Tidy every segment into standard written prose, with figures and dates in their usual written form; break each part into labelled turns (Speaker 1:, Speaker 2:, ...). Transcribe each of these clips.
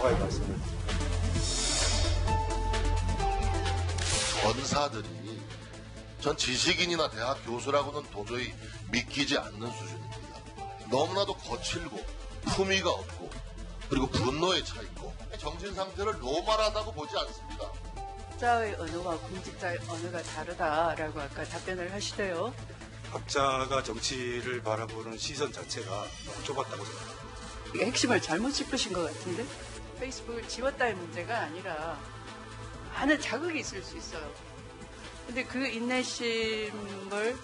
Speaker 1: 사과의 말씀을
Speaker 2: 전사들이 전 지식인이나 대학 교수라고는 도저히 믿기지 않는 수준입니다. 너무나도 거칠고 품위가 없고 그리고 분노에 차 있고 정신 상태를 노멀하다고 보지 않습니다.
Speaker 3: 학자의 언어와 공직자의 언어가 다르다라고 아까 답변을 하시대요.
Speaker 1: 학자가 정치를 바라보는 시선 자체가 너무 좁았다고 생각합니다.
Speaker 3: 이게 핵심을 잘못 짚으신 것 같은데 페이스북을 지웠다의 문제가 아니라 많은 자극이 있을 수 있어요. 근데 그 인내심을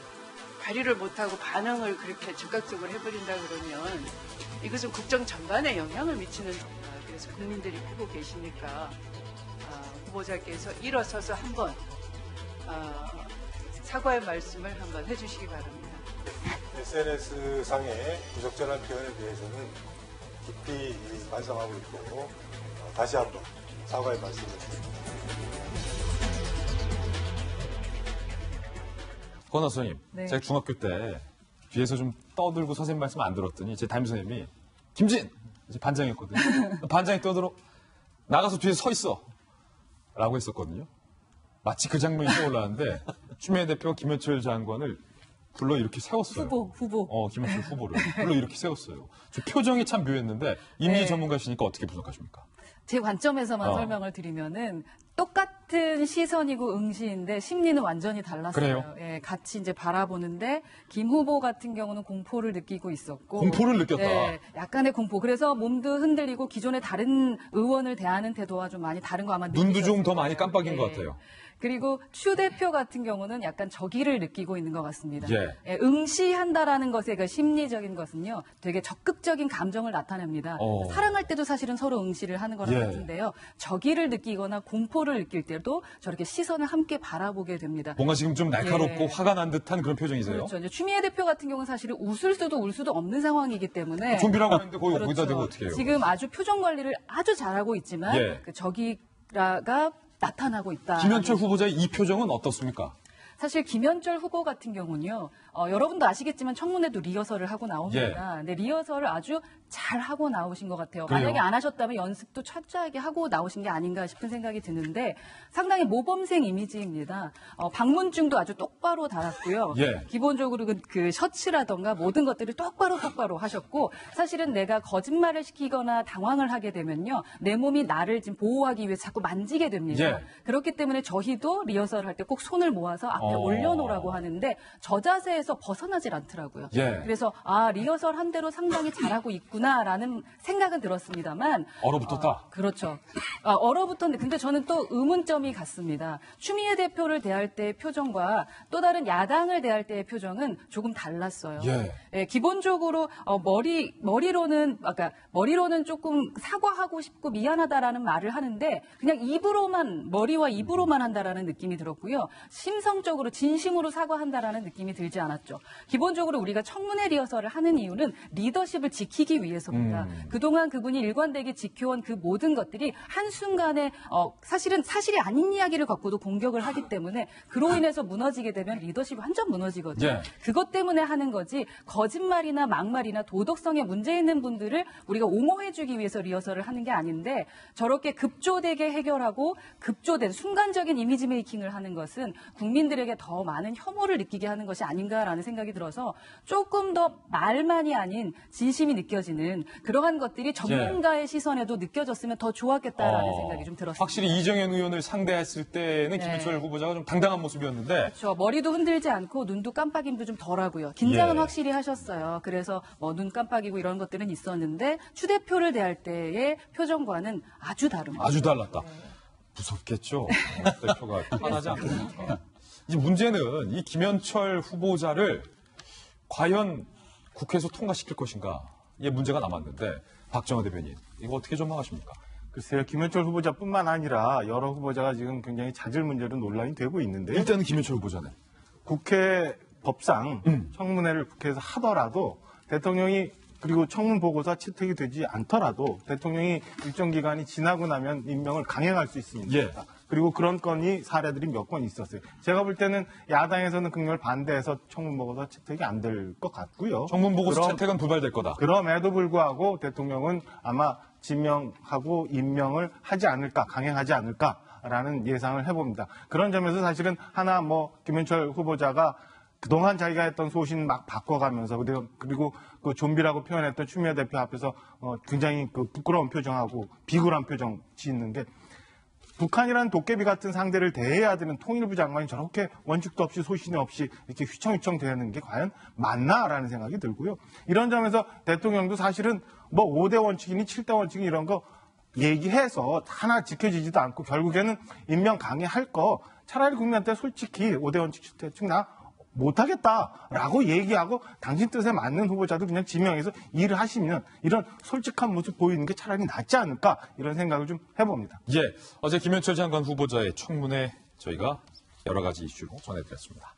Speaker 3: 발휘를 못하고 반응을 그렇게 즉각적으로 해버린다 그러면 이것은 국정 전반에 영향을 미치는 겁니다. 그래서 국민들이 보고 계시니까 후보자께서 일어서서 한번 사과의 말씀을 한번 해주시기 바랍니다.
Speaker 1: SNS상의 부적절한 표현에 대해서는 깊이 반성하고 있고 다시 한번 사과의 말씀을 드립니다.
Speaker 4: 권하 선생님,
Speaker 5: 네.
Speaker 4: 제가 중학교 때 뒤에서 좀 떠들고 선생님 말씀 안 들었더니 제 담임 선생님이 김진! 이제 반장이었거든요. 반장이 떠들어 나가서 뒤에 서 있어! 라고 했었거든요. 마치 그 장면이 떠올랐는데 추미애 대표가 김현철 장관을 불러 이렇게 세웠어요.
Speaker 5: 후보.
Speaker 4: 김현철 후보를 불러 이렇게 세웠어요. 저 표정이 참 묘했는데 이민희
Speaker 5: 네.
Speaker 4: 전문가시니까 어떻게 분석하십니까?
Speaker 5: 제 관점에서만 설명을 드리면은 똑같은 시선이고 응시인데 심리는 완전히 달랐어요.
Speaker 4: 그래요?
Speaker 5: 예, 같이 이제 바라보는데 김 후보 같은 경우는 공포를 느끼고 있었고
Speaker 4: 공포를 느꼈다.
Speaker 5: 네, 약간의 공포. 그래서 몸도 흔들리고 기존의 다른 의원을 대하는 태도와 좀 많이 다른 거 아마
Speaker 4: 눈도 좀 더
Speaker 5: 느끼셨을
Speaker 4: 많이
Speaker 5: 거예요.
Speaker 4: 깜빡인
Speaker 5: 네.
Speaker 4: 것 같아요.
Speaker 5: 그리고 추 대표 같은 경우는 약간 적의를 느끼고 있는 것 같습니다.
Speaker 4: 예.
Speaker 5: 예, 응시한다라는 것의 그 심리적인 것은요, 되게 적극적인 감정을 나타냅니다. 사랑할 때도 사실은 서로 응시를 하는 거랑
Speaker 4: 예.
Speaker 5: 같은데요. 적의를 느끼거나 공포를 느낄 때도 저렇게 시선을 함께 바라보게 됩니다.
Speaker 4: 뭔가 지금 좀 날카롭고
Speaker 5: 예.
Speaker 4: 화가 난 듯한 그런 표정이세요?
Speaker 5: 그렇죠. 이제 추미애 대표 같은 경우는 사실은 웃을 수도 울 수도 없는 상황이기 때문에
Speaker 4: 좀비라고 했는데 거기
Speaker 5: 그렇죠.
Speaker 4: 거기다 대고 어떻게 해요?
Speaker 5: 지금 아주 표정 관리를 아주 잘하고 있지만
Speaker 4: 예.
Speaker 5: 그 적의가 나타나고 있다.
Speaker 4: 김현철 후보자의 이 표정은 어떻습니까?
Speaker 5: 사실 김현철 후보 같은 경우는요, 여러분도 아시겠지만 청문회도 리허설을 하고 나옵니다. 근데 리허설을 아주 잘 하고 나오신 것 같아요.
Speaker 4: 그래요?
Speaker 5: 만약에 안 하셨다면 연습도 철저하게 하고 나오신 게 아닌가 싶은 생각이 드는데 상당히 모범생 이미지입니다. 방문증도 아주 똑바로 달았고요.
Speaker 4: 예.
Speaker 5: 기본적으로 그 셔츠라던가 모든 것들을 똑바로 하셨고 사실은 내가 거짓말을 시키거나 당황을 하게 되면요, 내 몸이 나를 지금 보호하기 위해서 자꾸 만지게 됩니다.
Speaker 4: 예.
Speaker 5: 그렇기 때문에 저희도 리허설을 할 때 꼭 손을 모아서 앞에 올려놓으라고 하는데 저 자세에서 벗어나질 않더라고요.
Speaker 4: 예.
Speaker 5: 그래서 리허설 한 대로 상당히 잘하고 있구나라는 생각은 들었습니다만
Speaker 4: 얼어붙었다.
Speaker 5: 그렇죠. 얼어붙었는데 근데 저는 또 의문점이 같습니다. 추미애 대표를 대할 때의 표정과 또 다른 야당을 대할 때의 표정은 조금 달랐어요.
Speaker 4: 예.
Speaker 5: 예, 기본적으로 머리로는 조금 사과하고 싶고 미안하다라는 말을 하는데 그냥 머리와 입으로만 한다라는 느낌이 들었고요. 심성적으로 진심으로 사과한다라는 느낌이 들지 않았죠. 기본적으로 우리가 청문회 리허설을 하는 이유는 리더십을 지키기 위해서입니다. 그동안 그분이 일관되게 지켜온 그 모든 것들이 한순간에 사실이 아닌 이야기를 갖고도 공격을 하기 때문에 그로 인해서 무너지게 되면 리더십이 완전 무너지거든요.
Speaker 4: 예.
Speaker 5: 그것 때문에 하는 거지 거짓말이나 막말이나 도덕성에 문제 있는 분들을 우리가 옹호해주기 위해서 리허설을 하는 게 아닌데 저렇게 급조되게 해결하고 급조된 순간적인 이미지 메이킹을 하는 것은 국민들에게 더 많은 혐오를 느끼게 하는 것이 아닌가라는 생각이 들어서 조금 더 말만이 아닌 진심이 느껴지는 그러한 것들이 전문가의 시선에도 느껴졌으면 더 좋았겠다라는 생각이 좀 들었습니다.
Speaker 4: 확실히 이정현 의원을 상대했을 때는
Speaker 5: 네.
Speaker 4: 김현철 후보자가 좀 당당한 모습이었는데
Speaker 5: 그렇죠. 머리도 흔들지 않고 눈도 깜빡임도 좀 덜하고요. 긴장은
Speaker 4: 예.
Speaker 5: 확실히 하셨어요. 그래서 눈 깜빡이고 이런 것들은 있었는데 추 대표를 대할 때의 표정과는 아주 다릅니다.
Speaker 4: 아주 달랐다. 무섭겠죠. 대표가 화나지 않겠죠. 이제 문제는 이 김현철 후보자를 과연 국회에서 통과시킬 것인가 이게 문제가 남았는데 박정호 대변인 이거 어떻게 전망하십니까?
Speaker 6: 글쎄요, 김현철 후보자뿐만 아니라 여러 후보자가 지금 굉장히 잦을 문제로 논란이 되고 있는데요.
Speaker 4: 일단은 김현철 후보자네.
Speaker 6: 국회 법상 청문회를 국회에서 하더라도 대통령이 그리고 청문 보고서 채택이 되지 않더라도 대통령이 일정 기간이 지나고 나면 임명을 강행할 수 있습니다.
Speaker 4: 예.
Speaker 6: 그리고 그런 건이 사례들이 몇 건 있었어요. 제가 볼 때는 야당에서는 극렬 반대해서 청문 보고서 채택이 안 될 것 같고요.
Speaker 4: 청문 보고서
Speaker 6: 그럼-
Speaker 4: 채택은 불발될 거다.
Speaker 6: 그럼에도 불구하고 대통령은 아마 지명하고 임명을 하지 않을까, 강행하지 않을까라는 예상을 해봅니다. 그런 점에서 사실은 하나 김현철 후보자가 그동안 자기가 했던 소신 막 바꿔가면서 그리고 그 좀비라고 표현했던 추미애 대표 앞에서 굉장히 그 부끄러운 표정하고 비굴한 표정 짓는 게 북한이라는 도깨비 같은 상대를 대해야 되는 통일부 장관이 저렇게 원칙도 없이 소신이 없이 이렇게 휘청휘청 대하는 게 과연 맞나라는 생각이 들고요. 이런 점에서 대통령도 사실은 5대 원칙이니 7대 원칙이니 이런 거 얘기해서 하나 지켜지지도 않고 결국에는 임명 강행할 거 차라리 국민한테 솔직히 5대 원칙 7대 원칙 나 못하겠다라고 얘기하고 당신 뜻에 맞는 후보자도 그냥 지명해서 일을 하시면 이런 솔직한 모습 보이는 게 차라리 낫지 않을까 이런 생각을 좀 해봅니다.
Speaker 4: 예, 어제 김현철 장관 후보자의 청문회 저희가 여러 가지 이슈로 전해드렸습니다.